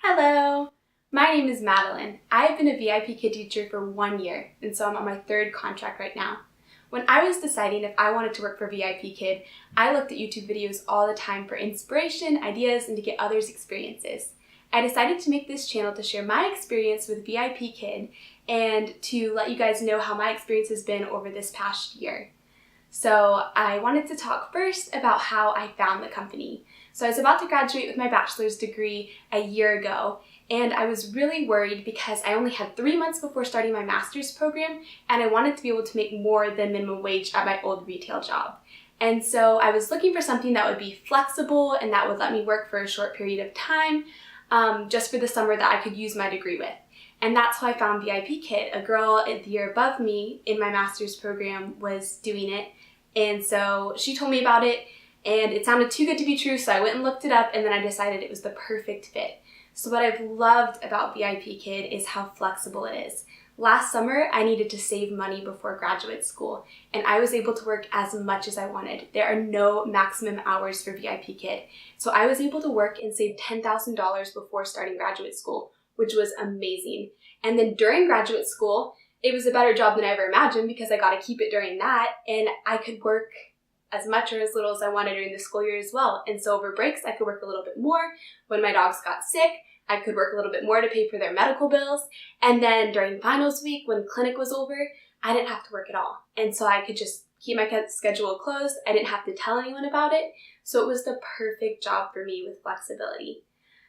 Hello! My name is Madeline. I've been a VIP Kid teacher for 1 year, and so I'm on my third contract right now. When I was deciding if I wanted to work for VIP Kid, I looked at YouTube videos all the time for inspiration, ideas, and to get others' experiences. I decided to make this channel to share my experience with VIP Kid and to let you guys know how my experience has been over this past year. So I wanted to talk first about how I found the company. So I was about to graduate with my bachelor's degree a year ago, and I was really worried because I only had 3 months before starting my master's program, and I wanted to be able to make more than minimum wage at my old retail job. And so I was looking for something that would be flexible and that would let me work for a short period of time, just for the summer that I could use my degree with. And that's how I found VIP Kid. A girl the year above me in my master's program was doing it, and so she told me about it, and it sounded too good to be true, so I went and looked it up, and then I decided it was the perfect fit. So what I've loved about VIP Kid is how flexible it is. Last summer, I needed to save money before graduate school, and I was able to work as much as I wanted. There are no maximum hours for VIP Kid, so I was able to work and save $10,000 before starting graduate school, which was amazing. And then during graduate school, it was a better job than I ever imagined because I got to keep it during that, and I could work as much or as little as I wanted during the school year as well. And so over breaks, I could work a little bit more. When my dogs got sick, I could work a little bit more to pay for their medical bills. And then during finals week, when clinic was over, I didn't have to work at all. And so I could just keep my schedule closed. I didn't have to tell anyone about it. So it was the perfect job for me with flexibility.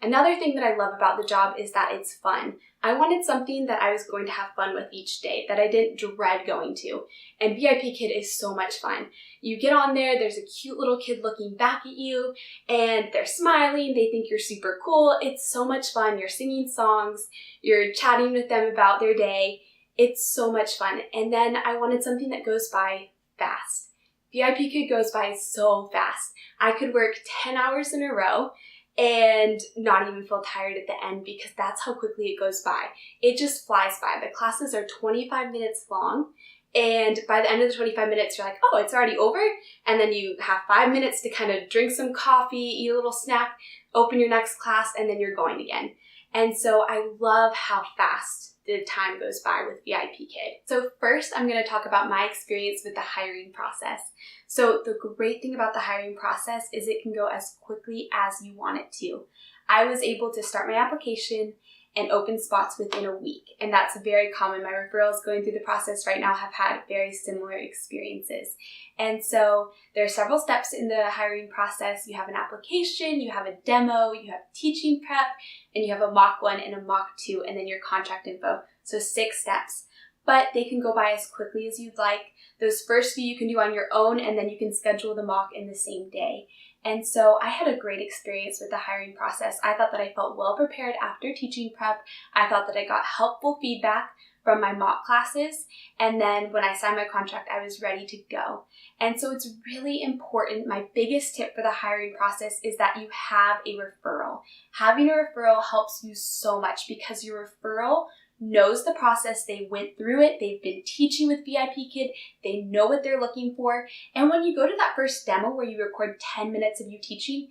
Another thing that I love about the job is that it's fun. I wanted something that I was going to have fun with each day, that I didn't dread going to. And VIP Kid is so much fun. You get on there, there's a cute little kid looking back at you, and they're smiling, they think you're super cool. It's so much fun. You're singing songs, you're chatting with them about their day. It's so much fun. And then I wanted something that goes by fast. VIP Kid goes by so fast. I could work 10 hours in a row and not even feel tired at the end because that's how quickly it goes by. It just flies by. The classes are 25 minutes long, and by the end of the 25 minutes, you're like, oh, it's already over? And then you have 5 minutes to kind of drink some coffee, eat a little snack, open your next class, and then you're going again. And so I love how fast the time goes by with VIP Kid. So first, I'm going to talk about my experience with the hiring process. So the great thing about the hiring process is it can go as quickly as you want it to. I was able to start my application and open spots within a week, and that's very common. My referrals going through the process right now have had very similar experiences. And so there are several steps in the hiring process. You have an application, you have a demo, you have teaching prep, and you have a mock 1 and a mock 2, and then your contract info. So 6 steps. But they can go by as quickly as you'd like. Those first few you can do on your own, and then you can schedule the mock in the same day. And so I had a great experience with the hiring process. I thought that I felt well prepared after teaching prep. I thought that I got helpful feedback from my mock classes. And then when I signed my contract, I was ready to go. And so it's really important. My biggest tip for the hiring process is that you have a referral. Having a referral helps you so much because your referral knows the process, they went through it, they've been teaching with VIP Kid, they know what they're looking for, and when you go to that first demo where you record 10 minutes of you teaching,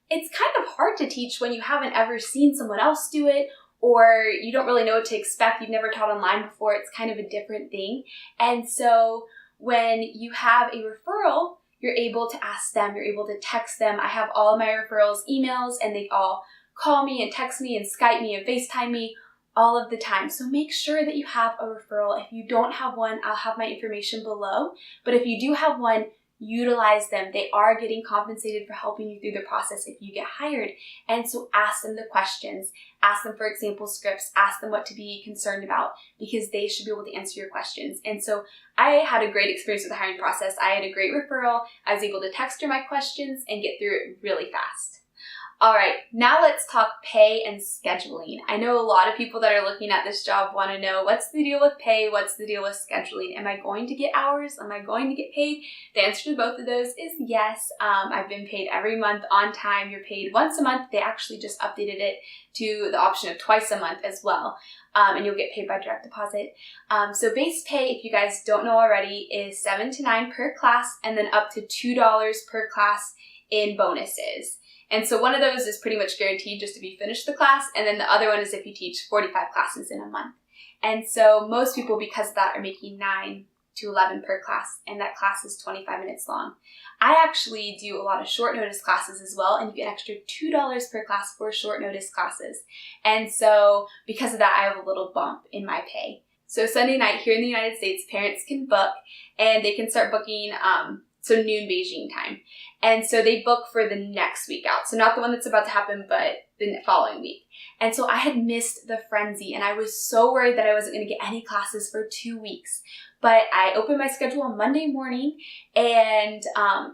it's kind of hard to teach when you haven't ever seen someone else do it, or you don't really know what to expect, you've never taught online before, it's kind of a different thing. And so when you have a referral, you're able to ask them, you're able to text them. I have all of my referrals emails, and they all call me and text me and Skype me and FaceTime me all of the time. So make sure that you have a referral. If you don't have one, I'll have my information below. But if you do have one, utilize them. They are getting compensated for helping you through the process if you get hired. And so ask them the questions. Ask them for example scripts. Ask them what to be concerned about because they should be able to answer your questions. And so I had a great experience with the hiring process. I had a great referral. I was able to text her my questions and get through it really fast. All right, now let's talk pay and scheduling. I know a lot of people that are looking at this job want to know what's the deal with pay, what's the deal with scheduling? Am I going to get hours? Am I going to get paid? The answer to both of those is yes. I've been paid every month on time. You're paid once a month. They actually just updated it to the option of twice a month as well. And you'll get paid by direct deposit. So base pay, if you guys don't know already, is $7 to $9 per class and then up to $2 per class in bonuses. And so one of those is pretty much guaranteed just if you finish the class, and then the other one is if you teach 45 classes in a month. And so most people, because of that, are making 9 to 11 per class, and that class is 25 minutes long. I actually do a lot of short notice classes as well, and you get an extra $2 per class for short notice classes. And so because of that, I have a little bump in my pay. So Sunday night here in the United States, parents can book, and they can start booking so noon Beijing time. And so they book for the next week out. So not the one that's about to happen, but the following week. And so I had missed the frenzy, and I was so worried that I wasn't going to get any classes for 2 weeks. But I opened my schedule on Monday morning, and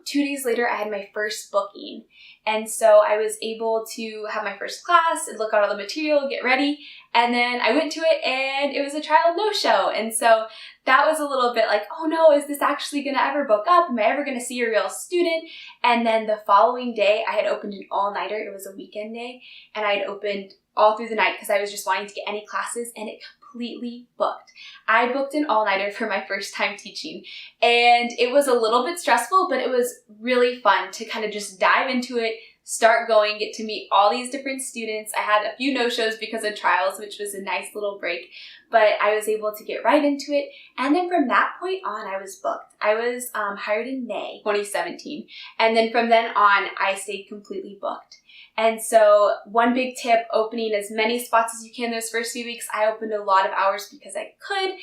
2 days later, I had my first booking. And so I was able to have my first class and look at all the material, get ready. And then I went to it, and it was a trial no-show. And so that was a little bit like, oh no, is this actually going to ever book up? Am I ever going to see a real student? And then the following day, I had opened an all-nighter. It was a weekend day, and I had opened all through the night because I was just wanting to get any classes, and it completely booked. I booked an all-nighter for my first time teaching, and it was a little bit stressful, but it was really fun to kind of just dive into it, start going, get to meet all these different students. I had a few no-shows because of trials, which was a nice little break, but I was able to get right into it. And then from that point on, I was booked. I was hired in May 2017. And then from then on, I stayed completely booked. And so one big tip, opening as many spots as you can those first few weeks. I opened a lot of hours because I could.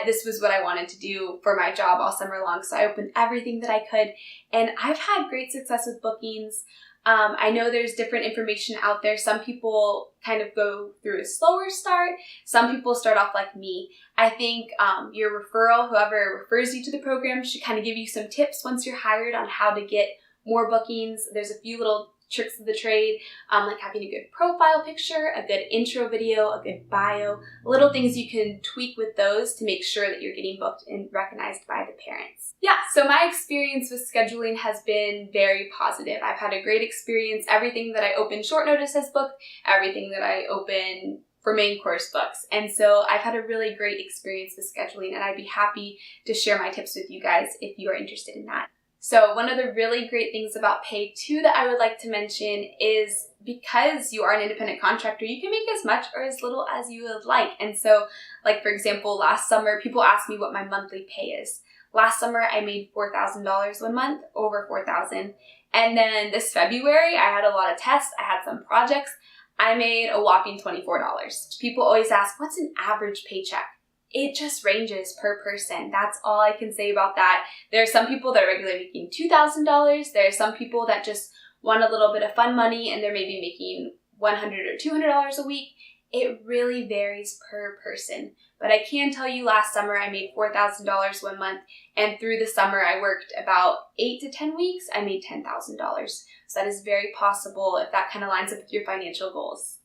This was what I wanted to do for my job all summer long. So I opened everything that I could. And I've had great success with bookings. I know there's different information out there. Some people kind of go through a slower start. Some people start off like me. I think your referral, whoever refers you to the program, should kind of give you some tips once you're hired on how to get more bookings. There's a few little tricks of the trade, like having a good profile picture, a good intro video, a good bio, little things you can tweak with those to make sure that you're getting booked and recognized by the parents. Yeah, so my experience with scheduling has been very positive. I've had a great experience. Everything that I open short notice has booked, everything that I open for main course books. And so I've had a really great experience with scheduling, and I'd be happy to share my tips with you guys if you are interested in that. So one of the really great things about pay too that I would like to mention is because you are an independent contractor, you can make as much or as little as you would like. And so, like for example, last summer, people asked me what my monthly pay is. Last summer, I made $4,000 one month, over $4,000. And then this February, I had a lot of tests. I had some projects. I made a whopping $24. People always ask, what's an average paycheck? It just ranges per person. That's all I can say about that. There are some people that are regularly making $2,000. There are some people that just want a little bit of fun money and they're maybe making $100 or $200 a week. It really varies per person. But I can tell you last summer I made $4,000 one month, and through the summer I worked about 8 to 10 weeks. I made $10,000. So that is very possible if that kind of lines up with your financial goals.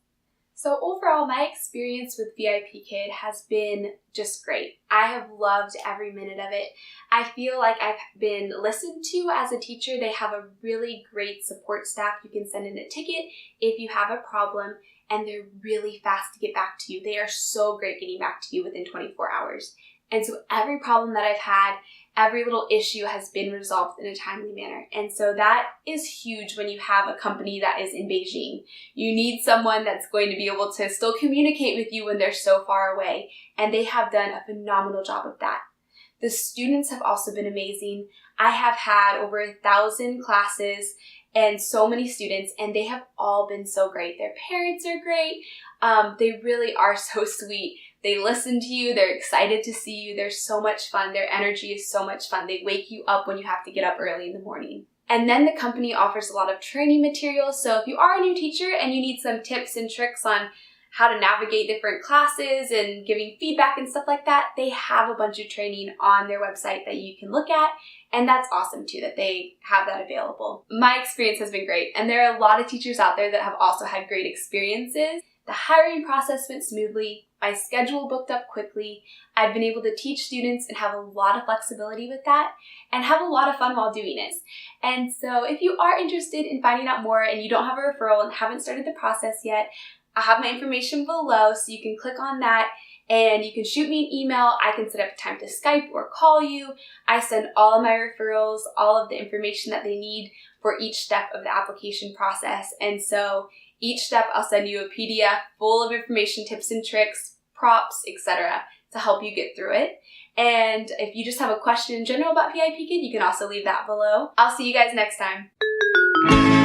So overall, my experience with Vipkid has been just great. I have loved every minute of it. I feel like I've been listened to as a teacher. They have a really great support staff. You can send in a ticket if you have a problem, and they're really fast to get back to you. They are so great getting back to you within 24 hours. And so every problem that I've had, every little issue has been resolved in a timely manner. And so that is huge when you have a company that is in Beijing. You need someone that's going to be able to still communicate with you when they're so far away. And they have done a phenomenal job of that. The students have also been amazing. I have had over 1,000 classes and so many students, and they have all been so great. Their parents are great. They really are so sweet. They listen to you. They're excited to see you. They're so much fun. Their energy is so much fun. They wake you up when you have to get up early in the morning. And then the company offers a lot of training materials. So if you are a new teacher and you need some tips and tricks on how to navigate different classes and giving feedback and stuff like that, they have a bunch of training on their website that you can look at. And that's awesome too, that they have that available. My experience has been great. And there are a lot of teachers out there that have also had great experiences. The hiring process went smoothly. My schedule booked up quickly. I've been able to teach students and have a lot of flexibility with that and have a lot of fun while doing it. And so if you are interested in finding out more and you don't have a referral and haven't started the process yet, I'll have my information below so you can click on that and you can shoot me an email. I can set up a time to Skype or call you. I send all of my referrals, all of the information that they need for each step of the application process. And so each step I'll send you a PDF full of information, tips and tricks, props, etc. to help you get through it. And if you just have a question in general about VIPKid, you can also leave that below. I'll see you guys next time.